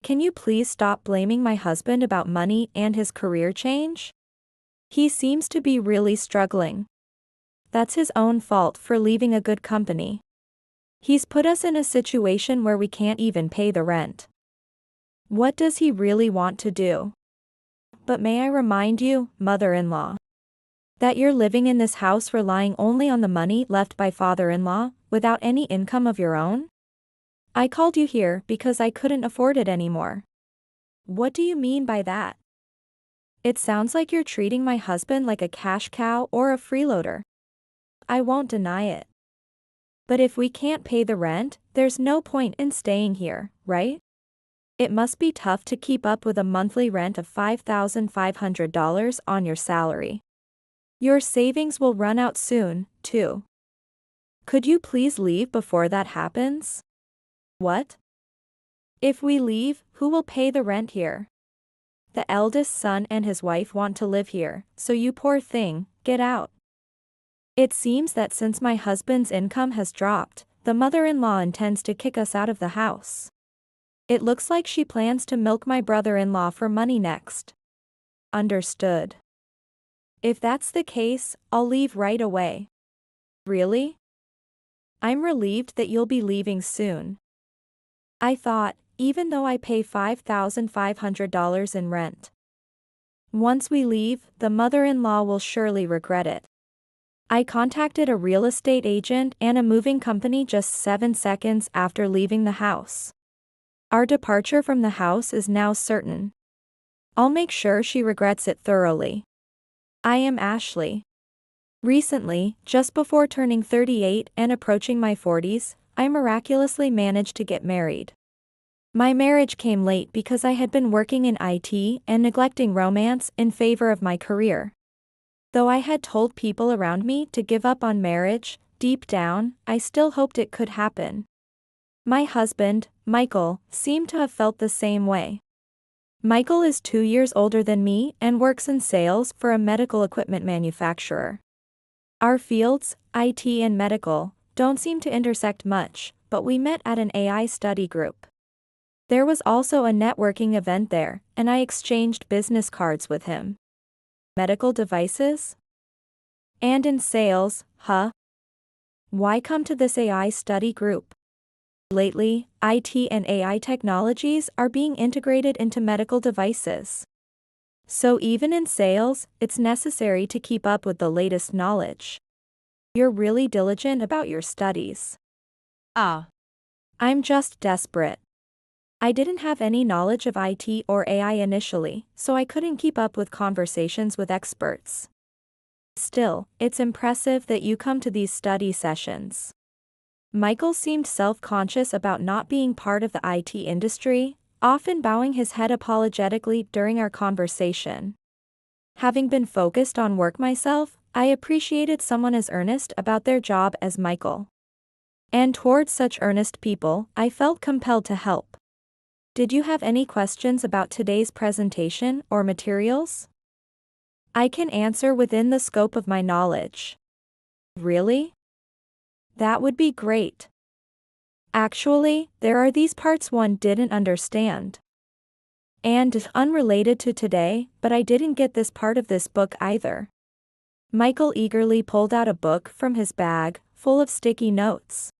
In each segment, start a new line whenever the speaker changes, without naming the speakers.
Can you please stop blaming my husband about money and his career change? He seems to be really struggling. That's his own fault for leaving a good company. He's put us in a situation where we can't even pay the rent. What does he really want to do? But may I remind you, mother-in-law, that you're living in this house relying only on the money left by father-in-law, without any income of your own? I called you here because I couldn't afford it anymore. What do you mean by that? It sounds like you're treating my husband like a cash cow or a freeloader. I won't deny it. But if we can't pay the rent, there's no point in staying here, right? It must be tough to keep up with a monthly rent of $5,500 on your salary. Your savings will run out soon, too. Could you please leave before that happens? What? If we leave, who will pay the rent here? The eldest son and his wife want to live here, so you poor thing, get out. It seems that since my husband's income has dropped, the mother-in-law intends to kick us out of the house. It looks like she plans to milk my brother-in-law for money next. Understood. If that's the case, I'll leave right away. Really? I'm relieved that you'll be leaving soon. I thought, even though I pay $5,500 in rent, once we leave, the mother-in-law will surely regret it. I contacted a real estate agent and a moving company just 7 seconds after leaving the house. Our departure from the house is now certain. I'll make sure she regrets it thoroughly. I am Ashley. Recently, just before turning 38 and approaching my 40s, I miraculously managed to get married. My marriage came late because I had been working in IT and neglecting romance in favor of my career. Though I had told people around me to give up on marriage, deep down, I still hoped it could happen. My husband, Michael, seemed to have felt the same way. Michael is 2 years older than me and works in sales for a medical equipment manufacturer. Our fields, IT and medical, don't seem to intersect much, but we met at an AI study group. There was also a networking event there, and I exchanged business cards with him. Medical devices? And in sales, huh? Why come to this AI study group? Lately, IT and AI technologies are being integrated into medical devices. So even in sales, it's necessary to keep up with the latest knowledge. You're really diligent about your studies. I'm just desperate. I didn't have any knowledge of IT or AI initially, so I couldn't keep up with conversations with experts. Still, it's impressive that you come to these study sessions. Michael seemed self-conscious about not being part of the IT industry, often bowing his head apologetically during our conversation. Having been focused on work myself, I appreciated someone as earnest about their job as Michael. And towards such earnest people, I felt compelled to help. Did you have any questions about today's presentation or materials? I can answer within the scope of my knowledge. Really? That would be great. Actually, there are these parts one didn't understand. And unrelated to today, but I didn't get this part of this book either. Michael eagerly pulled out a book from his bag, full of sticky notes,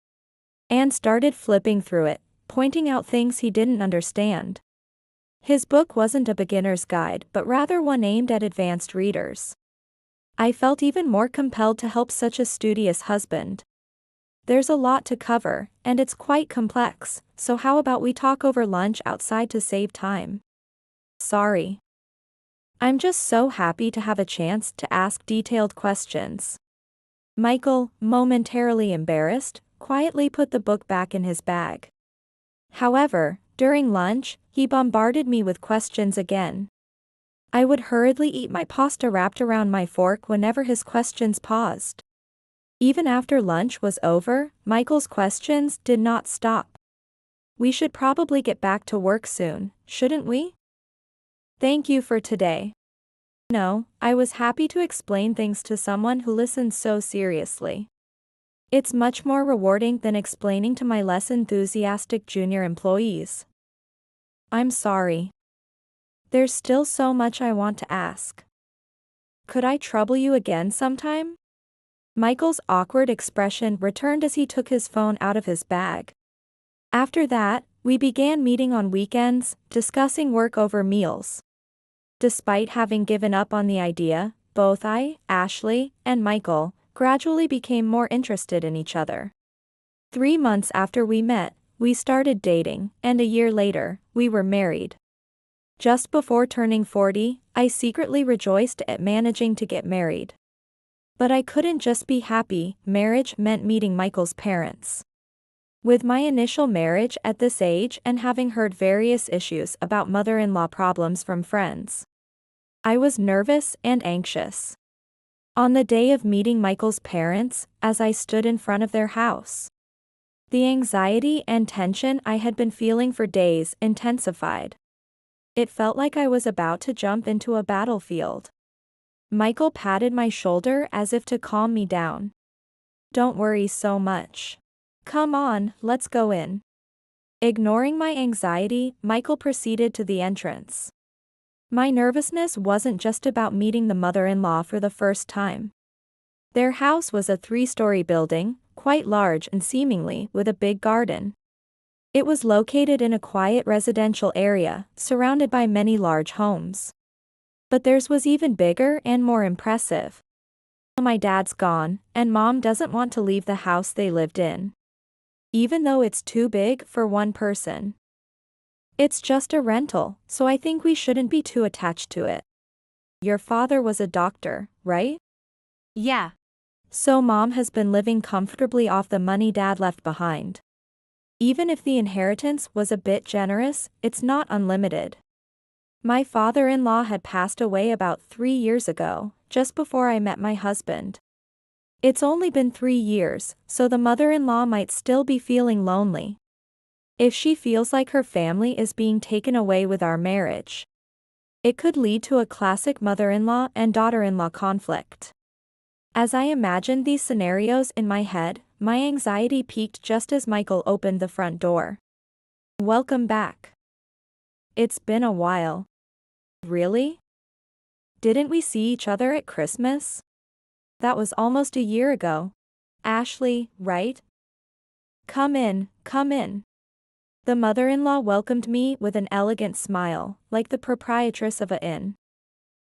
and started flipping through it, pointing out things he didn't understand. His book wasn't a beginner's guide, but rather one aimed at advanced readers. I felt even more compelled to help such a studious husband. There's a lot to cover, and it's quite complex, so how about we talk over lunch outside to save time? Sorry. I'm just so happy to have a chance to ask detailed questions. Michael, momentarily embarrassed, quietly put the book back in his bag. However, during lunch, he bombarded me with questions again. I would hurriedly eat my pasta wrapped around my fork whenever his questions paused. Even after lunch was over, Michael's questions did not stop. We should probably get back to work soon, shouldn't we? Thank you for today. No, I was happy to explain things to someone who listens so seriously. It's much more rewarding than explaining to my less enthusiastic junior employees. I'm sorry. There's still so much I want to ask. Could I trouble you again sometime? Michael's awkward expression returned as he took his phone out of his bag. After that, we began meeting on weekends, discussing work over meals. Despite having given up on the idea, both I, Ashley, and Michael gradually became more interested in each other. 3 months after we met, we started dating, and a year later, we were married. Just before turning 40, I secretly rejoiced at managing to get married. But I couldn't just be happy. Marriage meant meeting Michael's parents. With my initial marriage at this age and having heard various issues about mother-in-law problems from friends, I was nervous and anxious. On the day of meeting Michael's parents, as I stood in front of their house, the anxiety and tension I had been feeling for days intensified. It felt like I was about to jump into a battlefield. Michael patted my shoulder as if to calm me down. "Don't worry so much. Come on, let's go in." Ignoring my anxiety, Michael proceeded to the entrance. My nervousness wasn't just about meeting the mother-in-law for the first time. Their house was a 3-story building, quite large and seemingly with a big garden. It was located in a quiet residential area, surrounded by many large homes. But theirs was even bigger and more impressive. My dad's gone, and Mom doesn't want to leave the house they lived in, even though it's too big for one person. It's just a rental, so I think we shouldn't be too attached to it. Your father was a doctor, right?
Yeah.
So Mom has been living comfortably off the money Dad left behind. Even if the inheritance was a bit generous, it's not unlimited. My father-in-law had passed away about 3 years ago, just before I met my husband. It's only been 3 years, so the mother-in-law might still be feeling lonely. If she feels like her family is being taken away with our marriage, it could lead to a classic mother-in-law and daughter-in-law conflict. As I imagined these scenarios in my head, my anxiety peaked just as Michael opened the front door. "Welcome back. It's been a while." "Really? Didn't we see each other at Christmas? That was almost a year ago. Ashley, right? Come in, come in." The mother-in-law welcomed me with an elegant smile, like the proprietress of an inn.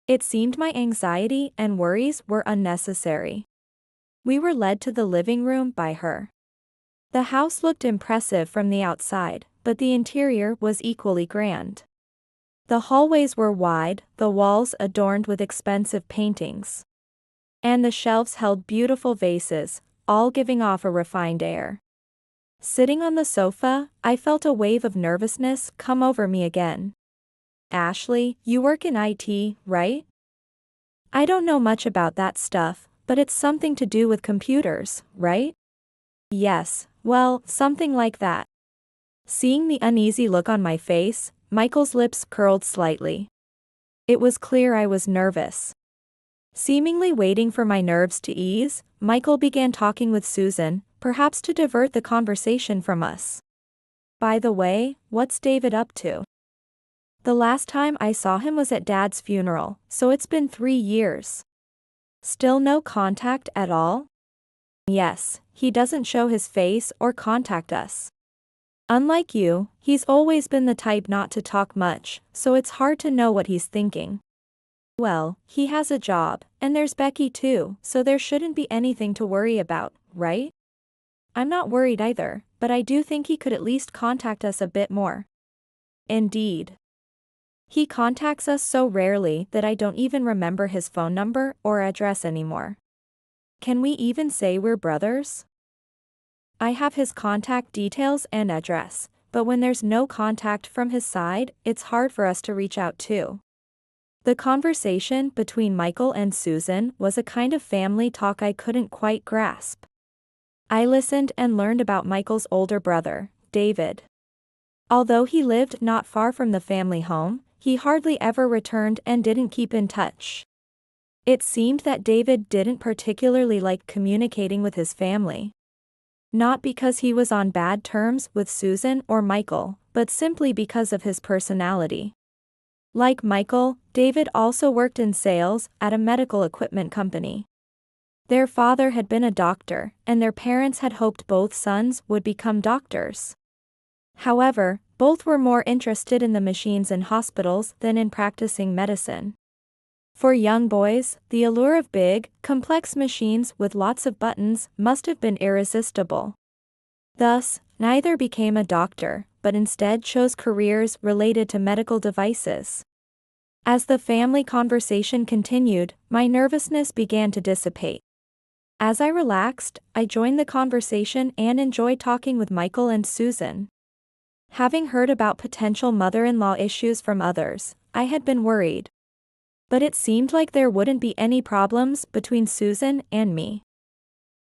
It seemed my anxiety and worries were unnecessary. We were led to the living room by her. The house looked impressive from the outside, but the interior was equally grand. The hallways were wide, the walls adorned with expensive paintings, and the shelves held beautiful vases, all giving off a refined air. Sitting on the sofa, I felt a wave of nervousness come over me again. "Ashley, you work in IT, right?" "I don't know much about that stuff, but it's something to do with computers, right?" "Yes, well, something like that." Seeing the uneasy look on my face, Michael's lips curled slightly. It was clear I was nervous. Seemingly waiting for my nerves to ease, Michael began talking with Susan, perhaps to divert the conversation from us. "By the way, what's David up to?" "The last time I saw him was at Dad's funeral, so it's been 3 years. Still no contact at all?" "Yes, he doesn't show his face or contact us. Unlike you, he's always been the type not to talk much, so it's hard to know what he's thinking." "Well, he has a job, and there's Becky too, so there shouldn't be anything to worry about, right?" "I'm not worried either, but I do think he could at least contact us a bit more." "Indeed. He contacts us so rarely that I don't even remember his phone number or address anymore. Can we even say we're brothers?" "I have his contact details and address, but when there's no contact from his side, it's hard for us to reach out too." The conversation between Michael and Susan was a kind of family talk I couldn't quite grasp. I listened and learned about Michael's older brother, David. Although he lived not far from the family home, he hardly ever returned and didn't keep in touch. It seemed that David didn't particularly like communicating with his family. Not because he was on bad terms with Susan or Michael, but simply because of his personality. Like Michael, David also worked in sales at a medical equipment company. Their father had been a doctor, and their parents had hoped both sons would become doctors. However, both were more interested in the machines in hospitals than in practicing medicine. For young boys, the allure of big, complex machines with lots of buttons must have been irresistible. Thus, neither became a doctor, but instead chose careers related to medical devices. As the family conversation continued, my nervousness began to dissipate. As I relaxed, I joined the conversation and enjoyed talking with Michael and Susan. Having heard about potential mother-in-law issues from others, I had been worried. But it seemed like there wouldn't be any problems between Susan and me.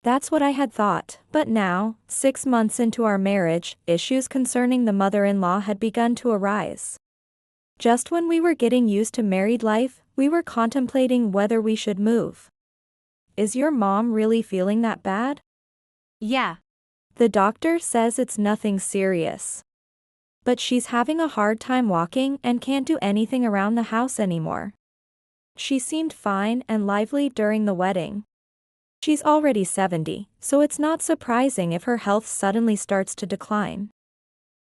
That's what I had thought, but now, 6 months into our marriage, issues concerning the mother-in-law had begun to arise. Just when we were getting used to married life, we were contemplating whether we should move. Is your mom really feeling that bad?
Yeah.
The doctor says it's nothing serious. But she's having a hard time walking and can't do anything around the house anymore. She seemed fine and lively during the wedding. She's already 70, so it's not surprising if her health suddenly starts to decline.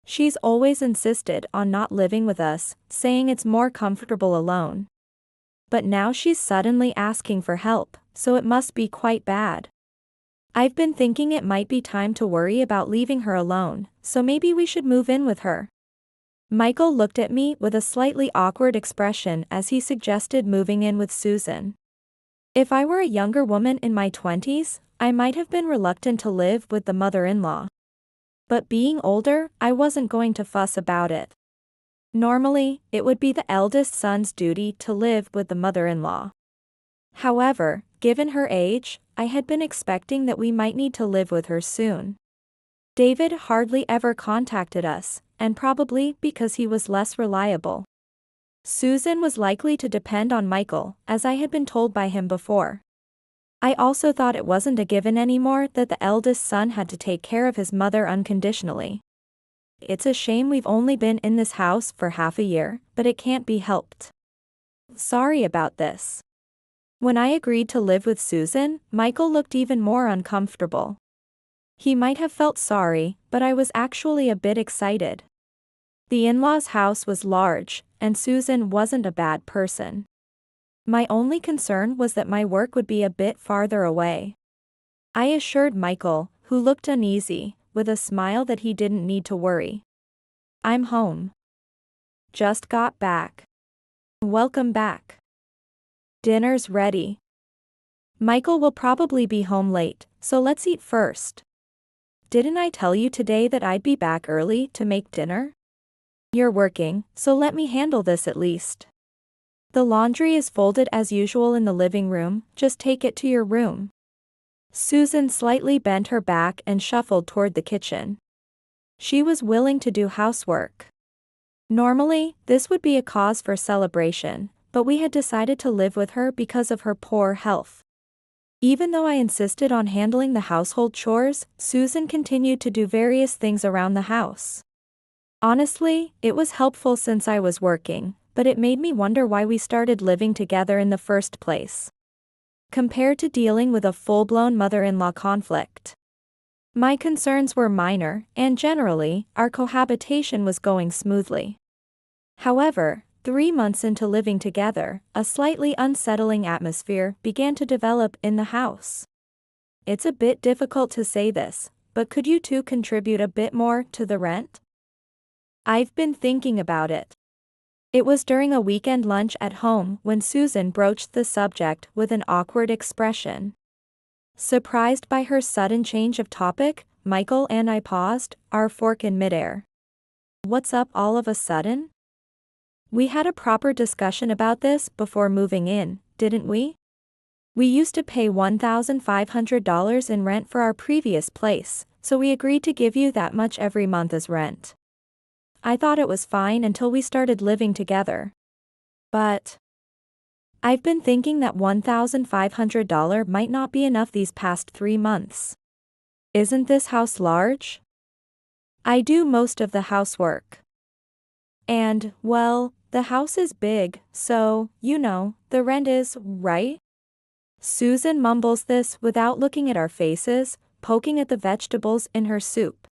She's always insisted on not living with us, saying it's more comfortable alone. But now she's suddenly asking for help, so it must be quite bad. I've been thinking it might be time to worry about leaving her alone, so maybe we should move in with her. Michael looked at me with a slightly awkward expression as he suggested moving in with Susan. If I were a younger woman in my 20s, I might have been reluctant to live with the mother-in-law. But being older, I wasn't going to fuss about it. Normally, it would be the eldest son's duty to live with the mother-in-law. However, given her age, I had been expecting that we might need to live with her soon. David hardly ever contacted us, and probably because he was less reliable. Susan was likely to depend on Michael, as I had been told by him before. I also thought it wasn't a given anymore that the eldest son had to take care of his mother unconditionally. It's a shame we've only been in this house for half a year, but it can't be helped. Sorry about this. When I agreed to live with Susan, Michael looked even more uncomfortable. He might have felt sorry, but I was actually a bit excited. The in-laws' house was large, and Susan wasn't a bad person. My only concern was that my work would be a bit farther away. I assured Michael, who looked uneasy, with a smile that he didn't need to worry. I'm home. Just got back. Welcome back. Dinner's ready. Michael will probably be home late, so let's eat first. Didn't I tell you today that I'd be back early to make dinner? You're working, so let me handle this at least. The laundry is folded as usual in the living room, just take it to your room. Susan slightly bent her back and shuffled toward the kitchen. She was willing to do housework. Normally, this would be a cause for celebration, but we had decided to live with her because of her poor health. Even though I insisted on handling the household chores, Susan continued to do various things around the house. Honestly, it was helpful since I was working, but it made me wonder why we started living together in the first place. Compared to dealing with a full-blown mother-in-law conflict. My concerns were minor, and generally, our cohabitation was going smoothly. However, 3 months into living together, a slightly unsettling atmosphere began to develop in the house. It's a bit difficult to say this, but could you two contribute a bit more to the rent? I've been thinking about it. It was during a weekend lunch at home when Susan broached the subject with an awkward expression. Surprised by her sudden change of topic, Michael and I paused, our fork in midair. What's up all of a sudden? We had a proper discussion about this before moving in, didn't we? We used to pay $1,500 in rent for our previous place, so we agreed to give you that much every month as rent. I thought it was fine until we started living together. But I've been thinking that $1,500 might not be enough these past 3 months. Isn't this house large? I do most of the housework. And, well, the house is big, so, the rent is, right? Susan mumbles this without looking at our faces, poking at the vegetables in her soup.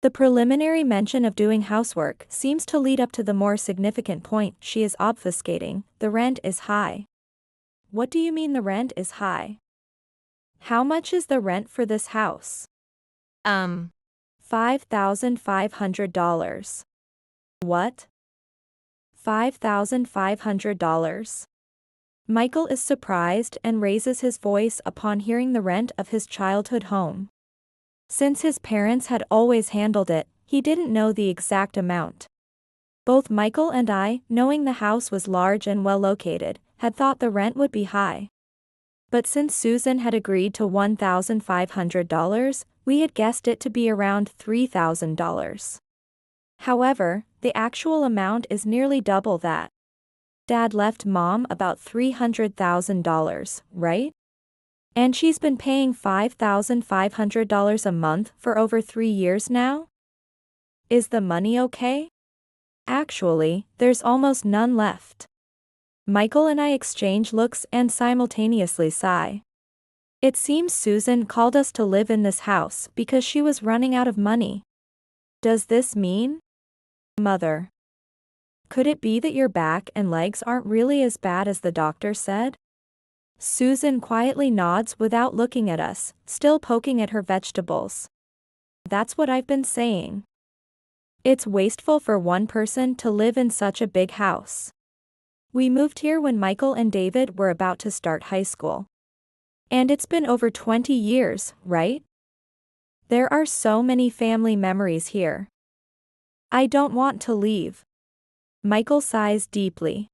The preliminary mention of doing housework seems to lead up to the more significant point she is obfuscating: the rent is high. What do you mean the rent is high? How much is the rent for this house? $5,500. What? $5,500. Michael is surprised and raises his voice upon hearing the rent of his childhood home. Since his parents had always handled it, he didn't know the exact amount. Both Michael and I, knowing the house was large and well located, had thought the rent would be high. But since Susan had agreed to $1,500, we had guessed it to be around $3,000. However, the actual amount is nearly double that. Dad left Mom about $300,000, right? And she's been paying $5,500 a month for over 3 years now? Is the money okay? Actually, there's almost none left. Michael and I exchange looks and simultaneously sigh. It seems Susan called us to live in this house because she was running out of money. Does this mean? Mother. Could it be that your back and legs aren't really as bad as the doctor said? Susan quietly nods without looking at us, still poking at her vegetables. That's what I've been saying. It's wasteful for one person to live in such a big house. We moved here when Michael and David were about to start high school. And it's been over 20 years, right? There are so many family memories here. I don't want to leave. Michael sighs deeply.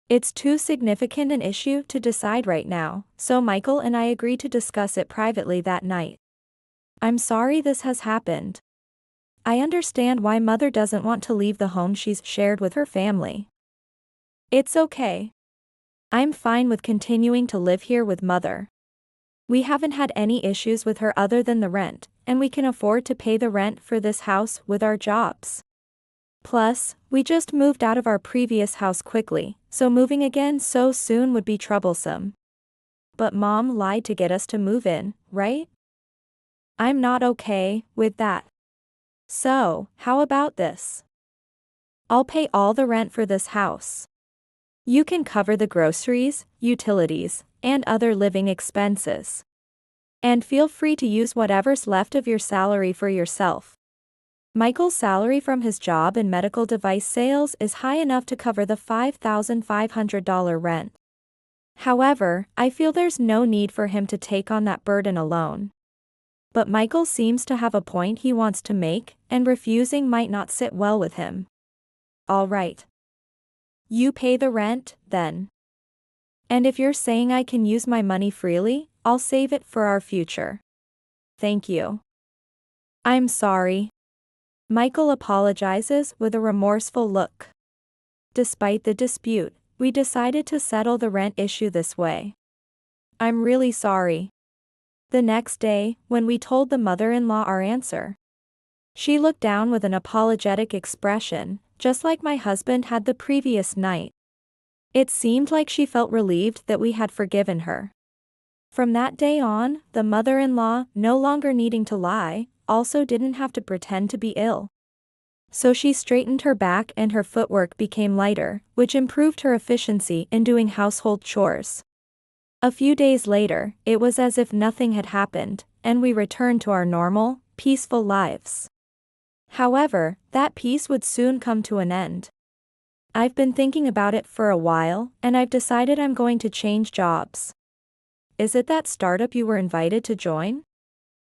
It's too significant an issue to decide right now, so Michael and I agree to discuss it privately that night. I'm sorry this has happened. I understand why Mother doesn't want to leave the home she's shared with her family. It's okay. I'm fine with continuing to live here with Mother. We haven't had any issues with her other than the rent, and we can afford to pay the rent for this house with our jobs. Plus, we just moved out of our previous house quickly, so moving again so soon would be troublesome. But Mom lied to get us to move in, right? I'm not okay with that. So, how about this? I'll pay all the rent for this house. You can cover the groceries, utilities, and other living expenses. And feel free to use whatever's left of your salary for yourself. Michael's salary from his job in medical device sales is high enough to cover the $5,500 rent. However, I feel there's no need for him to take on that burden alone. But Michael seems to have a point he wants to make, and refusing might not sit well with him. All right. You pay the rent, then. And if you're saying I can use my money freely, I'll save it for our future. Thank you. I'm sorry. Michael apologizes with a remorseful look. Despite the dispute, we decided to settle the rent issue this way. I'm really sorry. The next day, when we told the mother-in-law our answer, she looked down with an apologetic expression, just like my husband had the previous night. It seemed like she felt relieved that we had forgiven her. From that day on, the mother-in-law, no longer needing to lie, also didn't have to pretend to be ill. So she straightened her back and her footwork became lighter, which improved her efficiency in doing household chores. A few days later, it was as if nothing had happened, and we returned to our normal, peaceful lives. However, that peace would soon come to an end. I've been thinking about it for a while, and I've decided I'm going to change jobs. Is it that startup you were invited to join?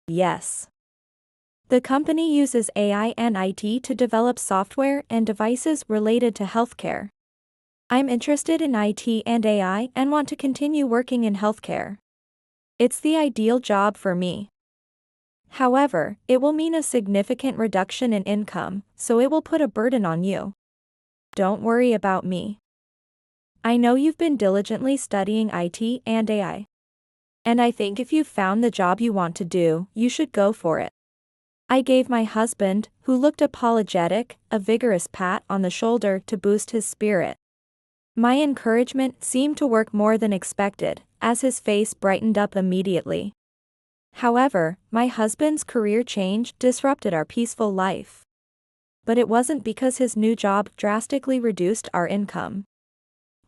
Yes. The company uses AI and IT to develop software and devices related to healthcare. I'm interested in IT and AI and want to continue working in healthcare. It's the ideal job for me. However, it will mean a significant reduction in income, so it will put a burden on you. Don't worry about me. I know you've been diligently studying IT and AI. And I think if you've found the job you want to do, you should go for it. I gave my husband, who looked apologetic, a vigorous pat on the shoulder to boost his spirit. My encouragement seemed to work more than expected, as his face brightened up immediately. However, my husband's career change disrupted our peaceful life. But it wasn't because his new job drastically reduced our income.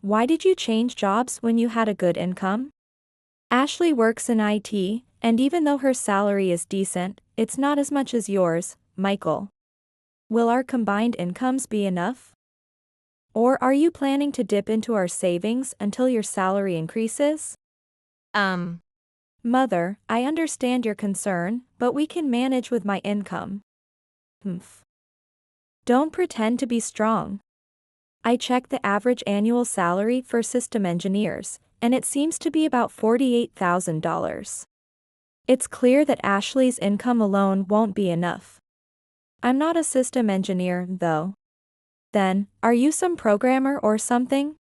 Why did you change jobs when you had a good income? Ashley works in IT, and even though her salary is decent, it's not as much as yours, Michael. Will our combined incomes be enough? Or are you planning to dip into our savings until your salary increases? Mother, I understand your concern, but we can manage with my income. Don't pretend to be strong. I checked the average annual salary for system engineers, and it seems to be about $48,000. It's clear that Ashley's income alone won't be enough. I'm not a system engineer, though. Then, are you some programmer or something?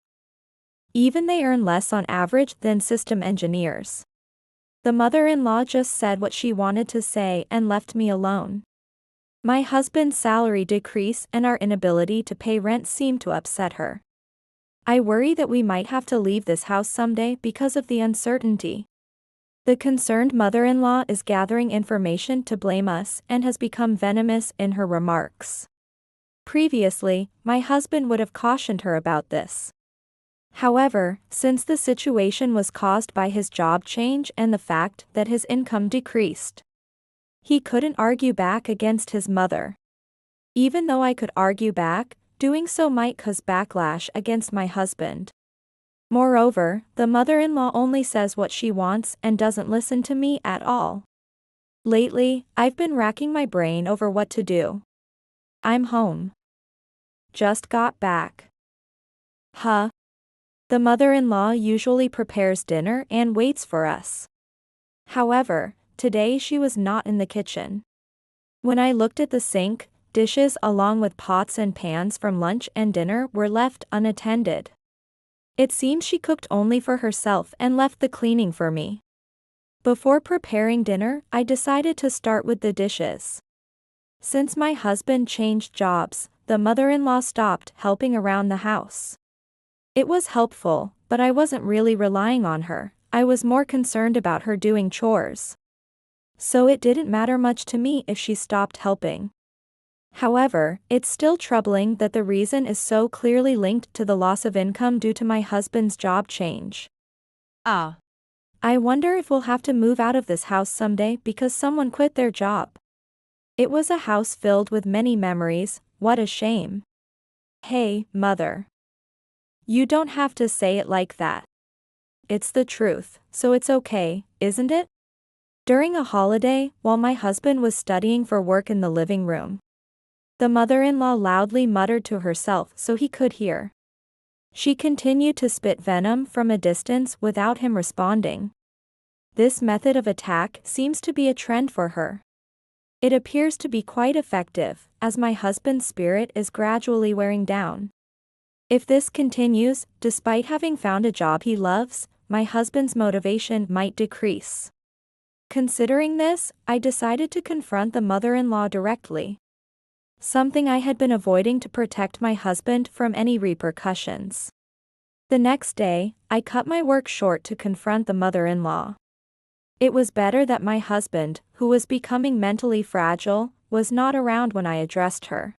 Even they earn less on average than system engineers. The mother-in-law just said what she wanted to say and left me alone. My husband's salary decrease and our inability to pay rent seemed to upset her. I worry that we might have to leave this house someday because of the uncertainty. The concerned mother-in-law is gathering information to blame us and has become venomous in her remarks. Previously, my husband would have cautioned her about this. However, since the situation was caused by his job change and the fact that his income decreased, he couldn't argue back against his mother. Even though I could argue back, doing so might cause backlash against my husband. Moreover, the mother-in-law only says what she wants and doesn't listen to me at all. Lately, I've been racking my brain over what to do. I'm home. Just got back. The mother-in-law usually prepares dinner and waits for us. However, today she was not in the kitchen. When I looked at the sink, dishes along with pots and pans from lunch and dinner were left unattended. It seems she cooked only for herself and left the cleaning for me. Before preparing dinner, I decided to start with the dishes. Since my husband changed jobs, the mother-in-law stopped helping around the house. It was helpful, but I wasn't really relying on her. I was more concerned about her doing chores. So it didn't matter much to me if she stopped helping. However, it's still troubling that the reason is so clearly linked to the loss of income due to my husband's job change. I wonder if we'll have to move out of this house someday because someone quit their job. It was a house filled with many memories. What a shame. Hey, Mother. You don't have to say it like that. It's the truth, so it's okay, isn't it? During a holiday, while my husband was studying for work in the living room, the mother-in-law loudly muttered to herself so he could hear. She continued to spit venom from a distance without him responding. This method of attack seems to be a trend for her. It appears to be quite effective, as my husband's spirit is gradually wearing down. If this continues, despite having found a job he loves, my husband's motivation might decrease. Considering this, I decided to confront the mother-in-law directly. Something I had been avoiding to protect my husband from any repercussions. The next day, I cut my work short to confront the mother-in-law. It was better that my husband, who was becoming mentally fragile, was not around when I addressed her.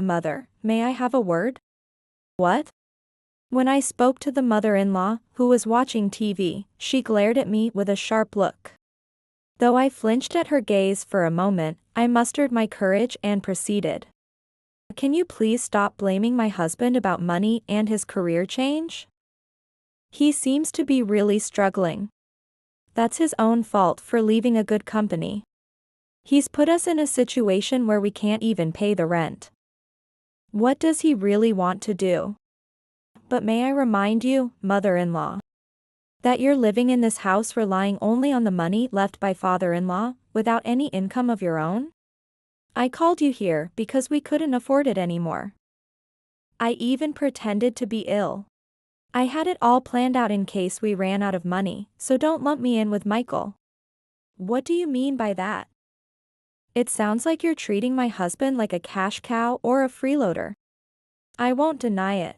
Mother, may I have a word? What? When I spoke to the mother-in-law, who was watching TV, she glared at me with a sharp look. Though I flinched at her gaze for a moment, I mustered my courage and proceeded. Can you please stop blaming my husband about money and his career change? He seems to be really struggling. That's his own fault for leaving a good company. He's put us in a situation where we can't even pay the rent. What does he really want to do? But may I remind you, mother-in-law, that you're living in this house relying only on the money left by father-in-law, without any income of your own? I called you here because we couldn't afford it anymore. I even pretended to be ill. I had it all planned out in case we ran out of money, so don't lump me in with Michael. What do you mean by that? It sounds like you're treating my husband like a cash cow or a freeloader. I won't deny it.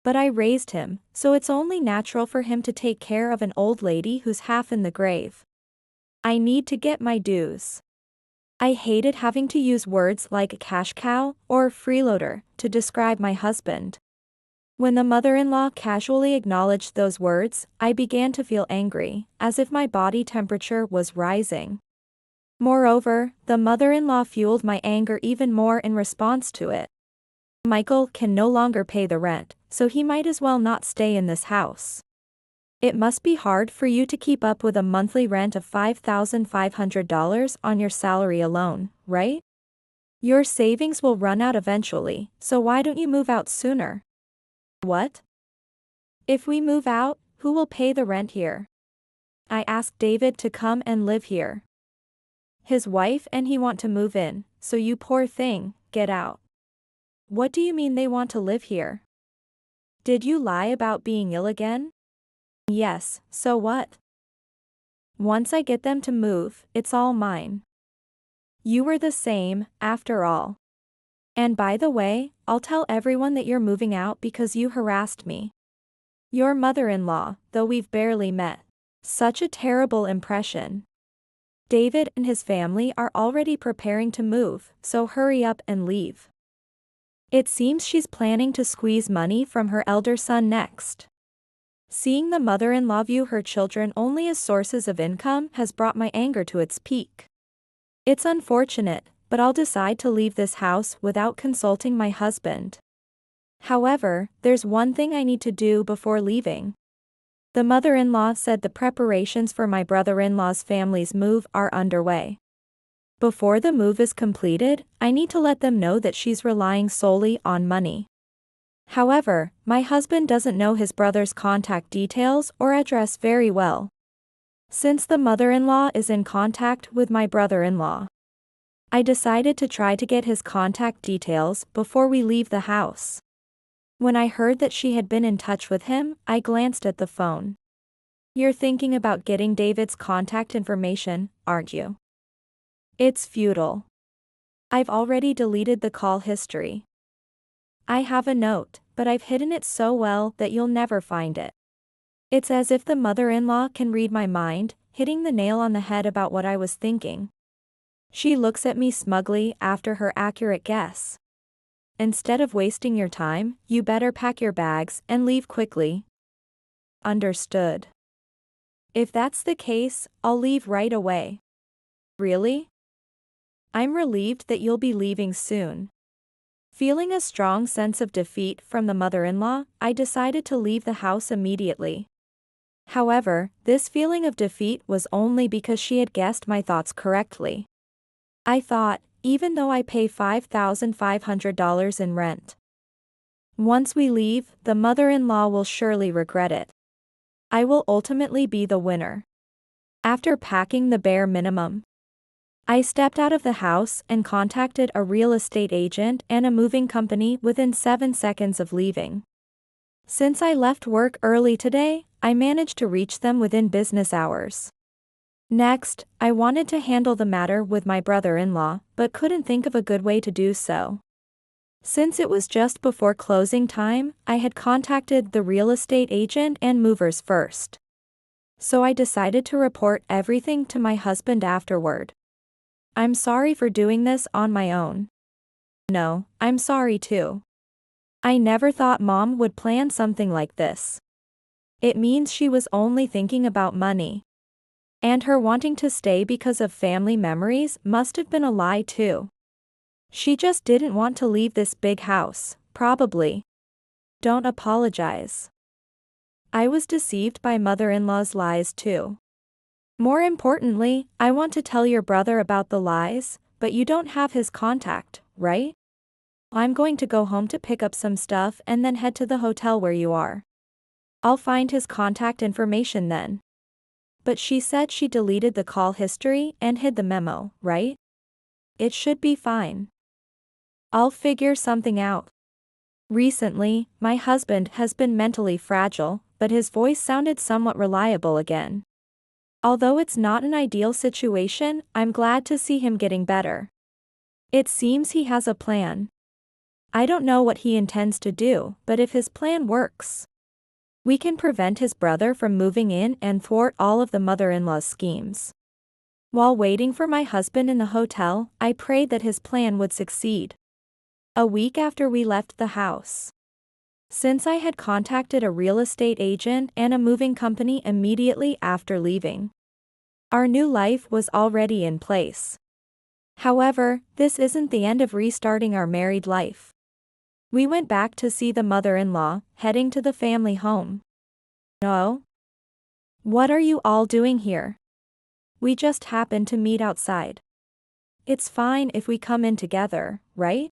But I raised him, so it's only natural for him to take care of an old lady who's half in the grave. I need to get my dues. I hated having to use words like cash cow or freeloader to describe my husband. When the mother-in-law casually acknowledged those words, I began to feel angry, as if my body temperature was rising. Moreover, the mother-in-law fueled my anger even more in response to it. Michael can no longer pay the rent, so he might as well not stay in this house. It must be hard for you to keep up with a monthly rent of $5,500 on your salary alone, right? Your savings will run out eventually, so why don't you move out sooner? What? If we move out, who will pay the rent here? I asked David to come and live here. His wife and he want to move in, so you poor thing, get out. What do you mean they want to live here? Did you lie about being ill again? Yes, so what? Once I get them to move, it's all mine. You were the same, after all. And by the way, I'll tell everyone that you're moving out because you harassed me. Your mother-in-law, though we've barely met. Such a terrible impression. David and his family are already preparing to move, so hurry up and leave. It seems she's planning to squeeze money from her elder son next. Seeing the mother-in-law view her children only as sources of income has brought my anger to its peak. It's unfortunate, but I'll decide to leave this house without consulting my husband. However, there's one thing I need to do before leaving. The mother-in-law said the preparations for my brother-in-law's family's move are underway. Before the move is completed, I need to let them know that she's relying solely on money. However, my husband doesn't know his brother's contact details or address very well. Since the mother-in-law is in contact with my brother-in-law, I decided to try to get his contact details before we leave the house. When I heard that she had been in touch with him, I glanced at the phone. You're thinking about getting David's contact information, aren't you? It's futile. I've already deleted the call history. I have a note, but I've hidden it so well that you'll never find it. It's as if the mother-in-law can read my mind, hitting the nail on the head about what I was thinking. She looks at me smugly after her accurate guess. Instead of wasting your time, you better pack your bags and leave quickly. Understood. If that's the case, I'll leave right away. Really? I'm relieved that you'll be leaving soon. Feeling a strong sense of defeat from the mother-in-law, I decided to leave the house immediately. However, this feeling of defeat was only because she had guessed my thoughts correctly. I thought, even though I pay $5,500 in rent, once we leave, the mother-in-law will surely regret it. I will ultimately be the winner. After packing the bare minimum, I stepped out of the house and contacted a real estate agent and a moving company within 7 seconds of leaving. Since I left work early today, I managed to reach them within business hours. Next, I wanted to handle the matter with my brother-in-law, but couldn't think of a good way to do so. Since it was just before closing time, I had contacted the real estate agent and movers first. So I decided to report everything to my husband afterward. I'm sorry for doing this on my own. No, I'm sorry too. I never thought Mom would plan something like this. It means she was only thinking about money. And her wanting to stay because of family memories must have been a lie too. She just didn't want to leave this big house, probably. Don't apologize. I was deceived by mother-in-law's lies too. More importantly, I want to tell your brother about the lies, but you don't have his contact, right? I'm going to go home to pick up some stuff and then head to the hotel where you are. I'll find his contact information then. But she said she deleted the call history and hid the memo, right? It should be fine. I'll figure something out. Recently, my husband has been mentally fragile, but his voice sounded somewhat reliable again. Although it's not an ideal situation, I'm glad to see him getting better. It seems he has a plan. I don't know what he intends to do, but if his plan works, we can prevent his brother from moving in and thwart all of the mother-in-law's schemes. While waiting for my husband in the hotel, I prayed that his plan would succeed. A week after we left the house, since I had contacted a real estate agent and a moving company immediately after leaving, our new life was already in place. However, this isn't the end of restarting our married life. We went back to see the mother-in-law, heading to the family home. "Oh? What are you all doing here? We just happened to meet outside. It's fine if we come in together, right?"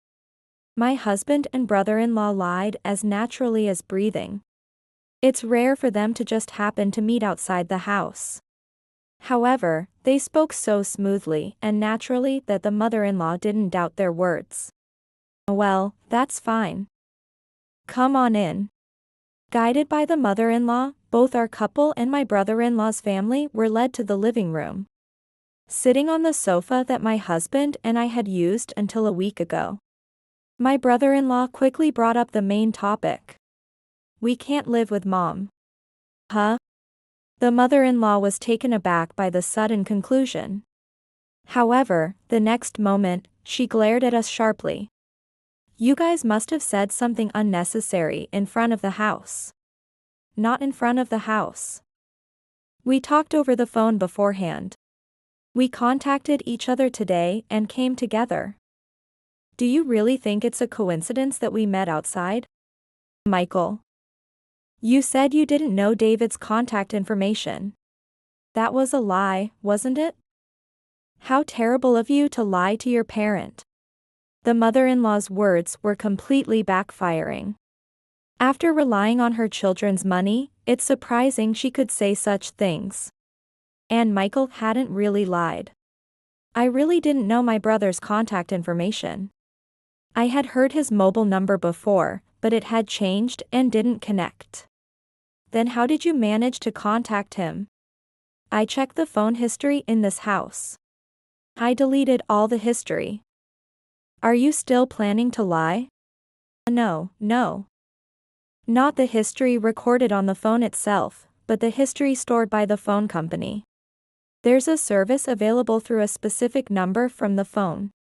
My husband and brother-in-law lied as naturally as breathing. It's rare for them to just happen to meet outside the house. However, they spoke so smoothly and naturally that the mother-in-law didn't doubt their words. "Well, that's fine. Come on in." Guided by the mother-in-law, both our couple and my brother-in-law's family were led to the living room. Sitting on the sofa that my husband and I had used until a week ago, my brother-in-law quickly brought up the main topic. "We can't live with Mom." "Huh?" The mother-in-law was taken aback by the sudden conclusion. However, the next moment, she glared at us sharply. "You guys must have said something unnecessary in front of the house." "Not in front of the house. We talked over the phone beforehand. We contacted each other today and came together." "Do you really think it's a coincidence that we met outside?" "Michael, you said you didn't know David's contact information. That was a lie, wasn't it? How terrible of you to lie to your parent." The mother-in-law's words were completely backfiring. After relying on her children's money, it's surprising she could say such things. And Michael hadn't really lied. I really didn't know my brother's contact information. I had heard his mobile number before, but it had changed and didn't connect. Then how did you manage to contact him? I checked the phone history in this house. I deleted all the history. Are you still planning to lie? No. Not the history recorded on the phone itself, but the history stored by the phone company. There's a service available through a specific number from the phone.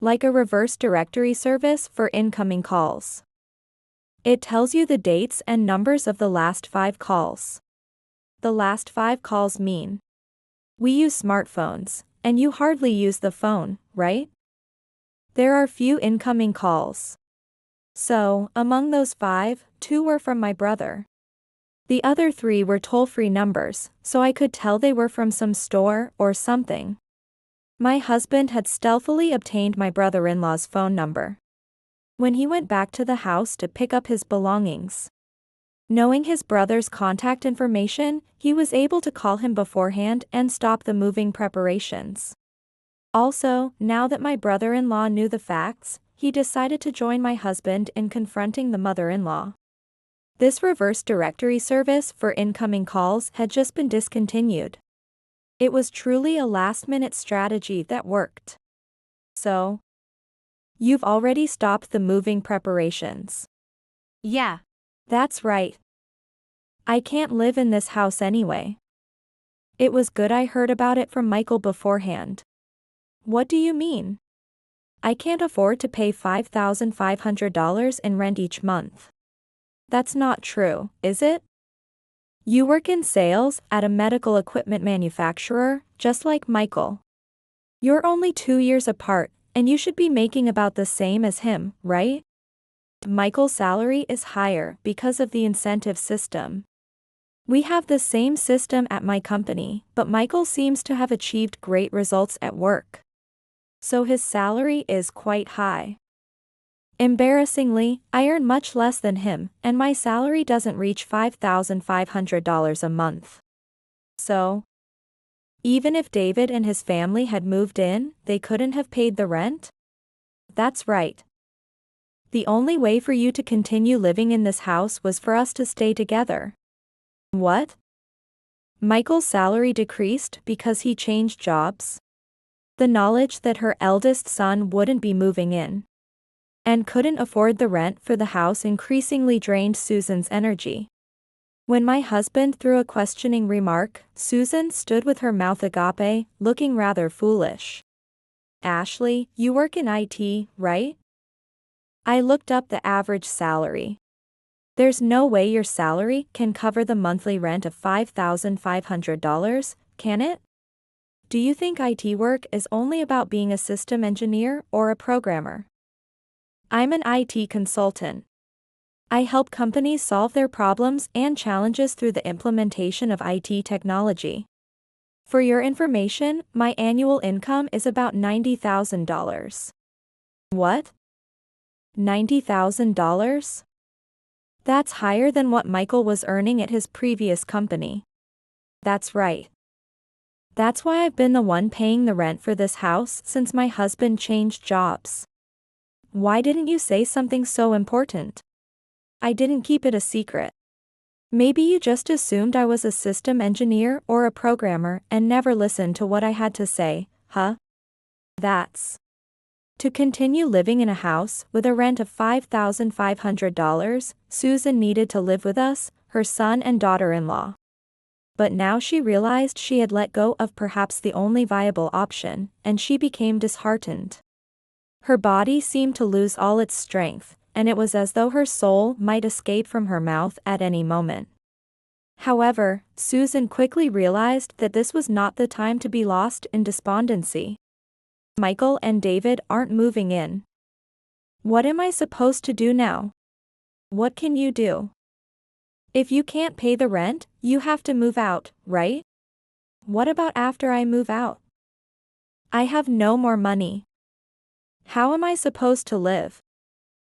Like a reverse directory service for incoming calls. It tells you the dates and numbers of the last 5 calls. The last 5 calls mean we use smartphones, and you hardly use the phone, right? There are few incoming calls. So, among those 5, 2 were from my brother. The other 3 were toll-free numbers, so I could tell they were from some store or something. My husband had stealthily obtained my brother-in-law's phone number when he went back to the house to pick up his belongings. Knowing his brother's contact information, he was able to call him beforehand and stop the moving preparations. Also, now that my brother-in-law knew the facts, he decided to join my husband in confronting the mother-in-law. This reverse directory service for incoming calls had just been discontinued. It was truly a last-minute strategy that worked. "So, you've already stopped the moving preparations?"
Yeah.
"That's right. I can't live in this house anyway. It was good I heard about it from Michael beforehand." "What do you mean?" "I can't afford to pay $5,500 in rent each month." "That's not true, is it? You work in sales at a medical equipment manufacturer, just like Michael. You're only 2 years apart, and you should be making about the same as him, right? Michael's salary is higher because of the incentive system. We have the same system at my company, but Michael seems to have achieved great results at work. So his salary is quite high. Embarrassingly, I earn much less than him, and my salary doesn't reach $5,500 a month. So, even if David and his family had moved in, they couldn't have paid the rent?" "That's right. The only way for you to continue living in this house was for us to stay together." "What? Michael's salary decreased because he changed jobs. The knowledge that her eldest son wouldn't be moving in and couldn't afford the rent for the house increasingly drained Susan's energy. When my husband threw a questioning remark, Susan stood with her mouth agape, looking rather foolish. "Ashley, you work in IT, right?" I looked up the average salary. "There's no way your salary can cover the monthly rent of $5,500, can it? Do you think IT work is only about being a system engineer or a programmer?" "I'm an IT consultant. I help companies solve their problems and challenges through the implementation of IT technology. For your information, my annual income is about $90,000. "What? $90,000? That's higher than what Michael was earning at his previous company." "That's right. That's why I've been the one paying the rent for this house since my husband changed jobs." "Why didn't you say something so important?" "I didn't keep it a secret. Maybe you just assumed I was a system engineer or a programmer and never listened to what I had to say, huh?" That's. To continue living in a house with a rent of $5,500, Susan needed to live with us, her son and daughter-in-law. But now she realized she had let go of perhaps the only viable option, and she became disheartened. Her body seemed to lose all its strength, and it was as though her soul might escape from her mouth at any moment. However, Susan quickly realized that this was not the time to be lost in despondency. Michael and David aren't moving in. What am I supposed to do now? What can you do? If you can't pay the rent, you have to move out, right? What about after I move out? I have no more money. How am I supposed to live?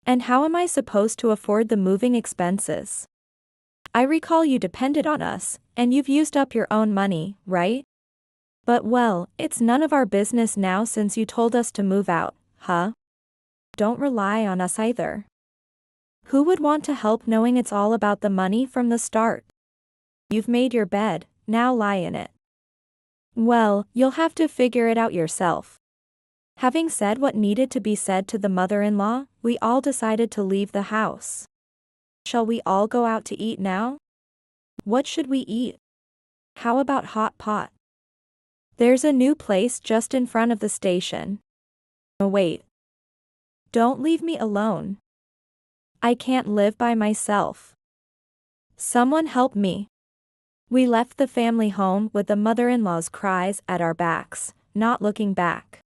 And how am I supposed to afford the moving expenses? I recall you depended on us, and you've used up your own money, right? But well, it's none of our business now since you told us to move out, huh? Don't rely on us either. Who would want to help knowing it's all about the money from the start? You've made your bed, now lie in it. Well, you'll have to figure it out yourself." Having said what needed to be said to the mother-in-law, we all decided to leave the house. "Shall we all go out to eat now? What should we eat? How about hot pot? There's a new place just in front of the station." "Oh wait. Don't leave me alone. I can't live by myself. Someone help me." We left the family home with the mother-in-law's cries at our backs, not looking back.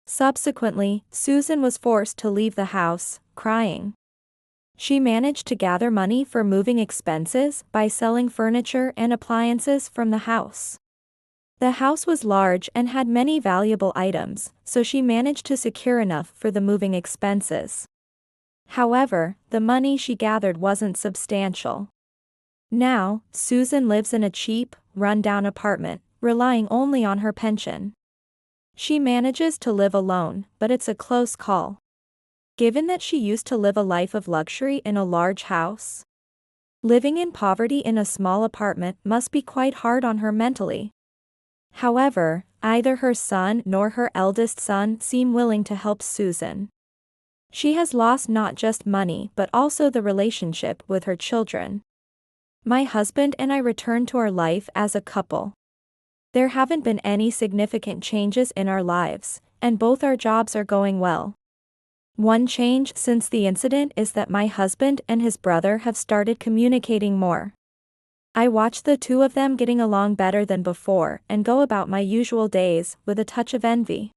Subsequently, Susan was forced to leave the house, crying. She managed to gather money for moving expenses by selling furniture and appliances from the house. The house was large and had many valuable items, so she managed to secure enough for the moving expenses. However, the money she gathered wasn't substantial. Now, Susan lives in a cheap, run-down apartment, relying only on her pension. She manages to live alone, but it's a close call. Given that she used to live a life of luxury in a large house, living in poverty in a small apartment must be quite hard on her mentally. However, neither her son nor her eldest son seem willing to help Susan. She has lost not just money but also the relationship with her children. My husband and I returned to our life as a couple. There haven't been any significant changes in our lives, and both our jobs are going well. One change since the incident is that my husband and his brother have started communicating more. I watch the two of them getting along better than before and go about my usual days with a touch of envy.